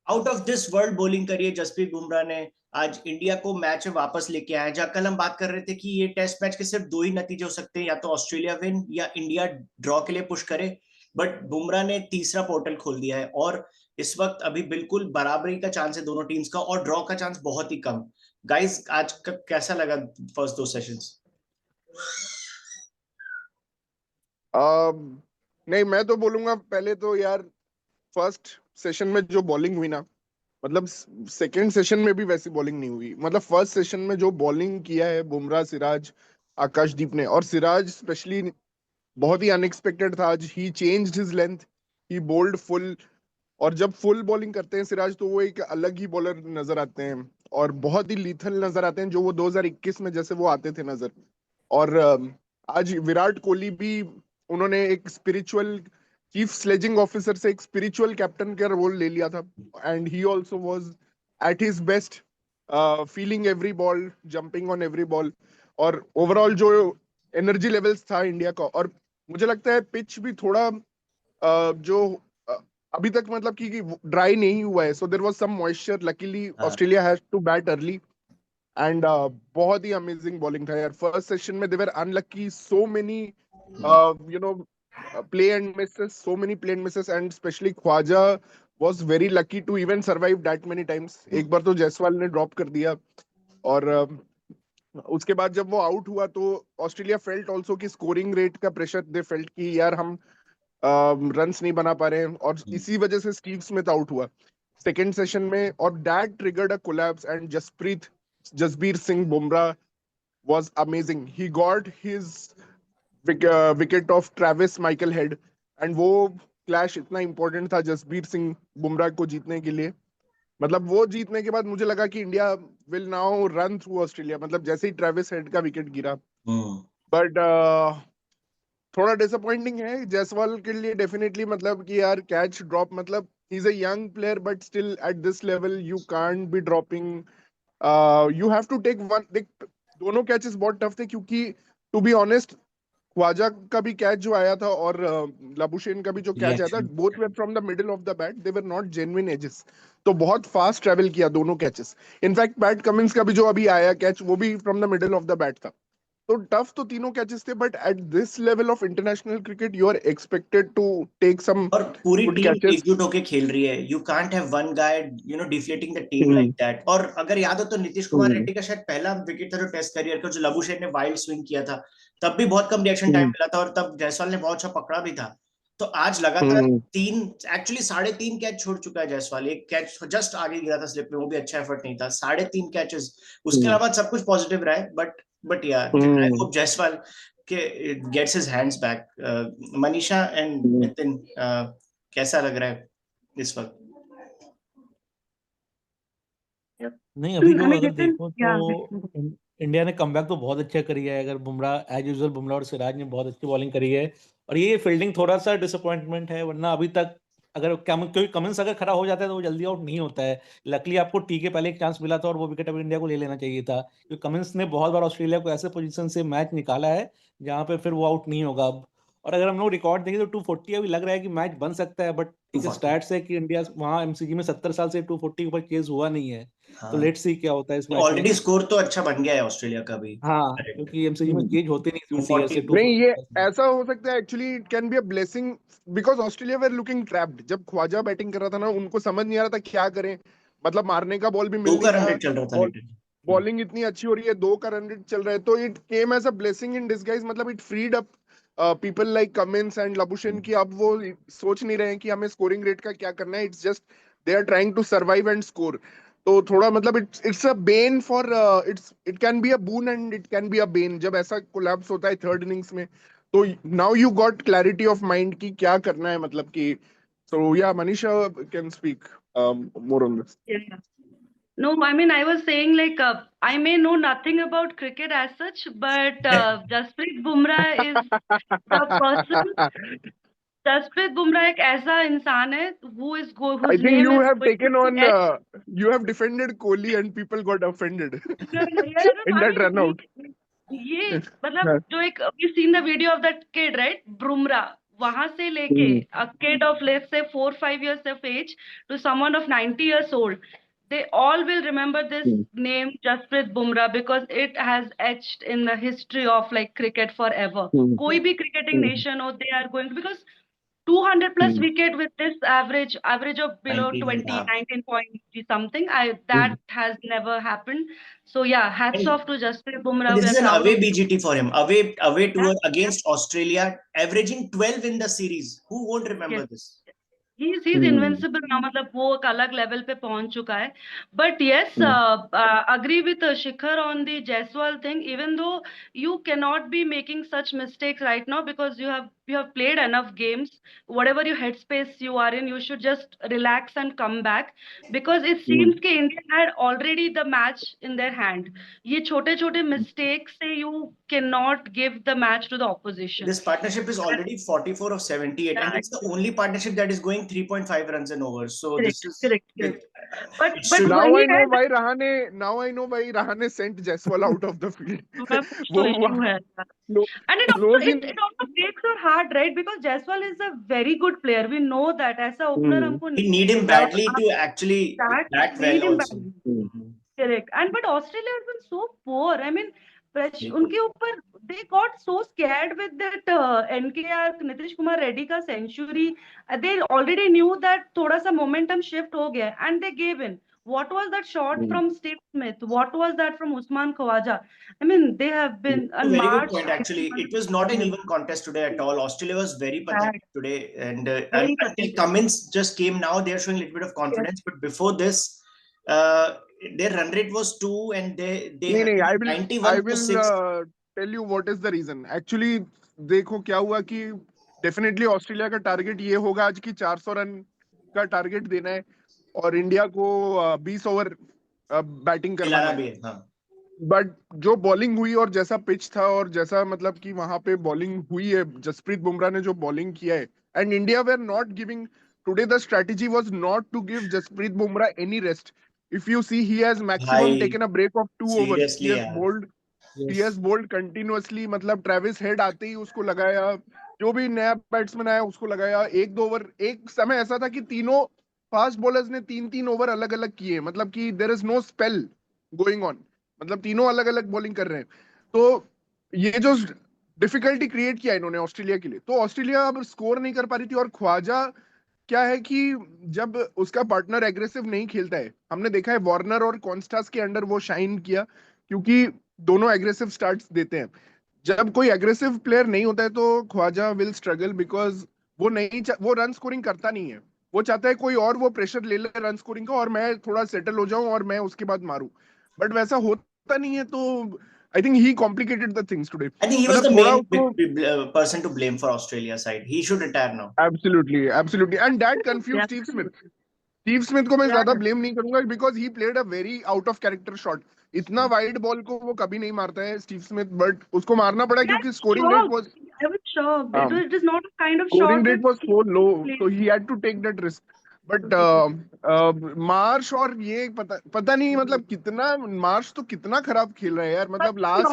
Out of this world bowling करिए जसप्रीत बुमराह ने। आज इंडिया को मैच में वापस लेके आया। जहाँ कल हम बात कर रहे थे कि ये टेस्ट मैच के सिर्फ दो ही नतीजे हो सकते हैं, या तो ऑस्ट्रेलिया विन या इंडिया ड्रॉ के लिए पुश करे, बट बुमराह ने तीसरा पोर्टल खोल दिया है। और इस वक्त अभी बिल्कुल बराबरी का चांस है दोनों टीम्स का, और ड्रॉ का चांस बहुत ही कम। गाइस, आज का कैसा लगा फर्स्ट दो सेशंस? नहीं, मैं तो बोलूंगा पहले तो यार, फर्स्ट सेशन में जो बॉलिंग हुई ना, मतलब सेकंड सेशन में भी वैसी बॉलिंग नहीं हुई। मतलब फर्स्ट सेशन में जो बॉलिंग किया है बुमराह, सिराज, आकाशदीप ने, और सिराज स्पेशली बहुत ही अनएक्सपेक्टेड था। आज ही चेंज्ड हिज लेंथ, ही बोल्ड फुल। और जब फुल बॉलिंग करते हैं सिराज तो वो एक अलग ही बॉलर नजर आते हैं, और बहुत ही लीथल नजर आते हैं, जो वो 2021 में जैसे वो आते थे नजर। और आज विराट कोहली भी, उन्होंने एक स्पिरिचुअल चीफ स्लेजिंग ऑफिसर से एक स्पिरिचुअल कैप्टन का रोल ले लिया था। And he also was at his best, feeling every ball, jumping on every ball. और ओवरऑल जो एनर्जी लेवल्स था इंडिया का, और मुझे लगता है पिच भी थोड़ा जो अ, अभी तक मतलब कि ड्राई नहीं हुआ है, so there was some moisture. Luckily हाँ। Australia has to bat early. And बहुत ही अमेजिंग बॉलिंग था यार फर्स्ट सेशन में। They were unlucky, so many you know play and misses, so many play and misses, and specially Khawaja was very lucky to even survive that many times. एक बार तो जायसवाल ने drop कर दिया, और उसके बाद जब वो आउट हुआ तो ऑस्ट्रेलिया फेल्ट ऑल्सो कि स्कोरिंग रेट का प्रेशर, दे फेल्ट कि यार हम रन्स नहीं बना पा रहे हैं, और इसी वजह से स्टीव स्मिथ आउट हुआ सेकेंड सेशन में, और that triggered a collapse. And Jasbir Singh Bumrah was amazing. He got his wicket of Travis Michael Head, and वो क्लैश इतना इंपॉर्टेंट था जसबीर सिंह बुमराह को जीतने के लिए। मतलब वो जीतने के बाद मुझे लगा कि India will now run through Australia, मतलब जैसे ही ट्रेविस हेड का विकेट गिरा। बट थोड़ा डिसअपॉइंटिंग है जायसवाल के लिए डेफिनेटली, मतलब कि यार कैच ड्रॉप, मतलब he is a young player but still at this level you can't be dropping. You have to take one. देख, दोनों कैचेस बहुत टफ थे, क्योंकि टू बी ऑनेस्ट ख्वाजा का भी कैच जो आया था, और लाबुशेन का भी जो कैच आया था, reaction. Both way from the middle of the bat, they were not genuine edges. तो बहुत फास्ट ट्रेवल किया दोनों कैचेस। इनफैक्ट पैट कमिंस का भी जो अभी आया कैच, वो भी from the middle of the bat था। तो टफ तो तीनों कैचेस थे, but at this level of international cricket you are expected to take some और पूरी गुड टीम कैचेस। एकजुट होके खेल रही है। You can't have one guy deflating the team like that. और अगर याद हो तो नीतीश कुमार रेड्डी का शायद पहला विकेट था जो टेस्ट करियर का, जो लबुशेन ने वाइल्ड स्विंग किया था। तब भी बहुत कम रिएक्शन टाइम मिला था, और तब जायसवाल ने बहुत अच्छा पकड़ा भी था। तो आज लगातार तीन, एक्चुअली 3.5 कैच छोड़ चुका है जायसवाल। एक कैच जस्ट आगे गिरा था स्लिप में, वो भी अच्छा एफर्ट नहीं था। 3.5 कैचेस, उसके अलावा सब कुछ पॉजिटिव रहा है। बट यार, I hope Jaiswal gets his hands back. Manisha and Nitin, कैसा लग रहा है इस वक्त? नहीं, अभी जो I mean, अगर Nitin, देखो yeah. तो इंडिया ने कमबैक तो बहुत अच्छा करी है। अगर बुमराह एज यूजुअल, बुमराह और सिराज ने बहुत अच्छी बॉलिंग करी है, और ये फील्डिंग थोड़ा सा डिसअपॉइंटमेंट है। वरना अभी तक अगर क्योंकि कमिंस अगर खड़ा हो जाता है तो वो जल्दी आउट नहीं होता है। लकली आपको टी के पहले एक चांस मिला था, और वो विकेट अभी इंडिया को ले लेना चाहिए था, क्योंकि कमिंस ने बहुत बार ऑस्ट्रेलिया को ऐसे पोजीशन से मैच निकाला है जहां पे फिर वो आउट नहीं होगा अब। और अगर हम लोग रिकॉर्ड देखें तो 240 अभी लग रहा है कि मैच बन सकता है, बट एक 240। स्टैट्स है कि इंडिया वहां एमसीजी में 70 साल से 240 के ऊपर चेज हुआ नहीं है। तो हाँ, लेट्स सी क्या होता है इस मैच में। ऑलरेडी स्कोर तो अच्छा बन गया है ऑस्ट्रेलिया का भी। हाँ, करेक्ट। क्योंकि एमसीजी में चेंज होते नहीं 20 ईयर 240। से नहीं, ये 240। ऐसा हो सकता है actually, it can be a blessing, because Australia were looking trapped. जब ख्वाजा बैटिंग कर रहा था ना, उनको समझ नहीं आ रहा था क्या करें। मतलब मारने का बॉल भी दो मिल का नहीं रन रहा, रेट चल रहा था बॉल लेकिन। बॉलिंग इतनी अच्छी हो रही है, 2 का रन रेट चल रहा है, तो it came as a blessing in disguise. मतलब it freed up people like Cummins and Labuschagne, की अब वो सोच नहीं रहे हैं कि हमें स्कोरिंग रेट का क्या करना है। It's just they are trying to survive and score. तो थोड़ा मतलब it's a bane for, it can be a boon and it can be a bane जब ऐसा कोलैप्स होता है थर्ड इनिंग्स में। तो now you got clarity of mind कि क्या करना है, मतलब कि। So yeah Manisha can speak more on this. Yeah. No, I mean, I was saying like I may know nothing about cricket as such, but Jasprit Bumrah is the person. Jasprit Bumrah एक ऐसा इंसान है I whose think name you is have going to taken be on, you have defended Kohli and people got offended No, yeah, no, in I that run mean out. ये मतलब जो एक we've seen the video of that kid, right? Bumrah. वहां से लेके a kid of let's say 4-5 years of age to someone of 90 years old, they all will remember this name Jasprit Bumrah because it has etched in the history of like cricket forever. कोई भी cricketing nation हो, they are going because 200 plus wicket with this average of below 19 20, 19 point something. That has never happened. So yeah, hats And- off to Jasprit And Bumrah. this We is are an proud away of him. BGT for him. Away tour against Australia, averaging 12 in the series. Who won't remember Yes. this? He's invincible now. मतलब वो एक अलग level पे पहुंच चुका है. But yes, agree with Shikhar on the Jaiswal thing. Even though you cannot be making such mistakes right now because you have played enough games. Whatever your headspace you are in, you should just relax and come back because it seems कि India had already the match in their hand. ये छोटे-छोटे mistakes से you cannot give the match to the opposition. This partnership is already 44 of 78, and it's the only partnership that is going 3.5 runs and over. So this is Correct. But it should- Now वही I know है, why Rahane sent Jaiswal out of the field. थोड़ा कुछ तो वो issue है. clo- And it close also, in. it also breaks your heart, right? Because Jaiswal is a very good player. We know that. ऐसा opener हमको we नहीं need him मिलेगा. badly to actually That bat need well him also. badly. Correct. And but Australia has been so poor. I mean, उनके ऊपर they got so scared with that NKR Nitish Kumar Reddy का century. They already knew that थोड़ा सा momentum shift हो गया and they gave in. What was that shot from Steve Smith? What was that from Usman Khawaja? I mean, they have been A on very good March. point. Actually, it was not an even contest today at all. Australia was very pathetic today, and Very until pathetic. Cummins just came now, they are showing a little bit of confidence. But before this, uh, their run rate was 2, and they नहीं had नहीं, I 91 for will 6. tell you what is the reason. Actually देखो क्या हुआ कि definitely Australia का target ये होगा आज की 400 रन का टारगेट देना है और इंडिया को 20 ओवर बैटिंग करवाना खिलाना है. भी है, हाँ. बट जो बॉलिंग हुई और जैसा पिच था और जैसा मतलब कि वहां पे बॉलिंग हुई है, जसप्रीत बुमराह ने जो बॉलिंग किया है, and India were not giving today. The strategy was not to give Jasprit Bumrah any rest. If you see, he has maximum भाई taken a break of 2 overs. seriously यार. He has bowled continuously. मतलब Travis head आते ही उसको लगाया, जो भी नया batsman आया उसको लगाया. 1-2 ओवर, एक समय ऐसा था कि तीनों फास्ट बॉलर्स ने 3-3 ओवर अलग अलग किए. मतलब कि there is no spell going on. मतलब तीनों अलग अलग बॉलिंग कर रहे हैं. तो ये जो डिफिकल्टी क्रिएट किया इन्होंने ऑस्ट्रेलिया के लिए, तो ऑस्ट्रेलिया अब स्कोर नहीं कर पा रही थी. और ख्वाजा क्या है कि जब उसका पार्टनर एग्रेसिव नहीं खेलता है, हमने देखा है वार्नर और कॉन्स्टास के अंडर वो शाइन किया क्योंकि दोनों एग्रेसिव स्टार्ट्स देते हैं. जब कोई एग्रेसिव प्लेयर नहीं होता है तो ख्वाजा विल स्ट्रगल बिकॉज वो रन स्कोरिंग करता नहीं है. वो चाहता है कोई और वो प्रेशर ले ले रन स्कोरिंग का और मैं थोड़ा सेटल हो जाऊं और मैं उसके बाद मारूं. बट वैसा होता नहीं है. तो I think he complicated the things today. I think he was the थोड़ा main उसको person to blame for Australia side. He should retire now. absolutely, and that confused Steve Smith. Steve Smith को मैं ज्यादा blame नहीं करूंगा because he played a very out of character shot. इतना wide ball को वो कभी नहीं मारता है स्टीव स्मिथ, बट उसको मारना पड़ा क्योंकि scoring rate was I was shocked. It is not a kind of scoring shot rate was so low, so he had to take that risk. But Marsh और ये पता नहीं मतलब कितना मार्श तो कितना खराब खेल रहा है यार. मतलब लास्ट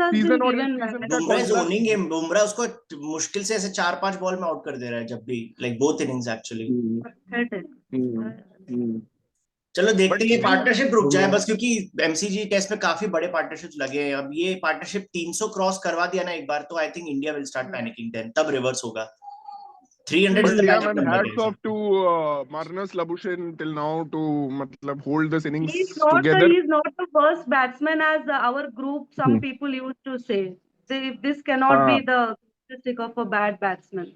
सीजन और इस सीजन का Bumrah is contrast. owning him. Bumrah उसको मुश्किल से ऐसे 4-5 बॉल में आउट कर दे रहा है जब भी, like both innings actually. चलो देखते हैं पार्टनरशिप रुक जाए बस, क्योंकि एमसीजी टेस्ट में काफी बड़े पार्टनरशिप्स लगे हैं. अब ये पार्टनरशिप 300 क्रॉस करवा दिया ना एक बार तो I think India will start panicking then, तब रिवर्स होगा. 300 is the magic number. Hats off to Marnus Labuschagne till now to matlab hold this innings He's together. He's not the worst batsman as our group some people used to say. This cannot be the statistic of a bad batsman.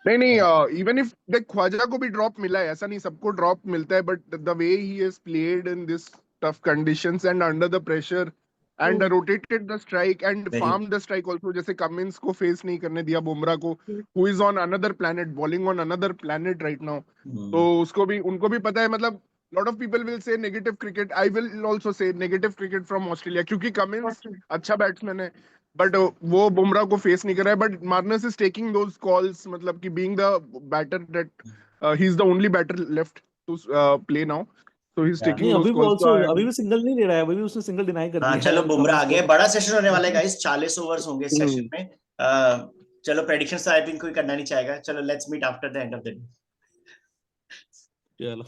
नहीं even if देख ख्वाजा को भी drop मिला है, ऐसा नहीं सबको drop मिलता है, but the way he has played in this tough conditions and under the pressure and rotated the strike and farm the strike also. जैसे कमिंस को फेस नहीं करने दिया बुमराह को, who is on another planet, bowling on another planet right now. तो उनको भी पता है. मतलब lot of people will say negative cricket. I will also say negative cricket from Australia क्योंकि कमिंस अच्छा बैट्समैन है बट वो बुमराह को फेस नहीं कर रहा है. But Marnus is taking those calls, मतलब कि being the batter that he is the only batter left to play now, so he is taking those calls. अभी भी सिंगल नहीं ले रहा है, अभी भी उसने सिंगल डिनाई कर दिया. चलो बुमराह आ गया. बड़ा सेशन होने वाला है गाइस, 40 ओवर्स होंगे इस सेशन में. चलो प्रेडिक्शंस तो आई थिंक कोई करना नहीं चाहेगा, चलो let's meet after the end of the day. चलो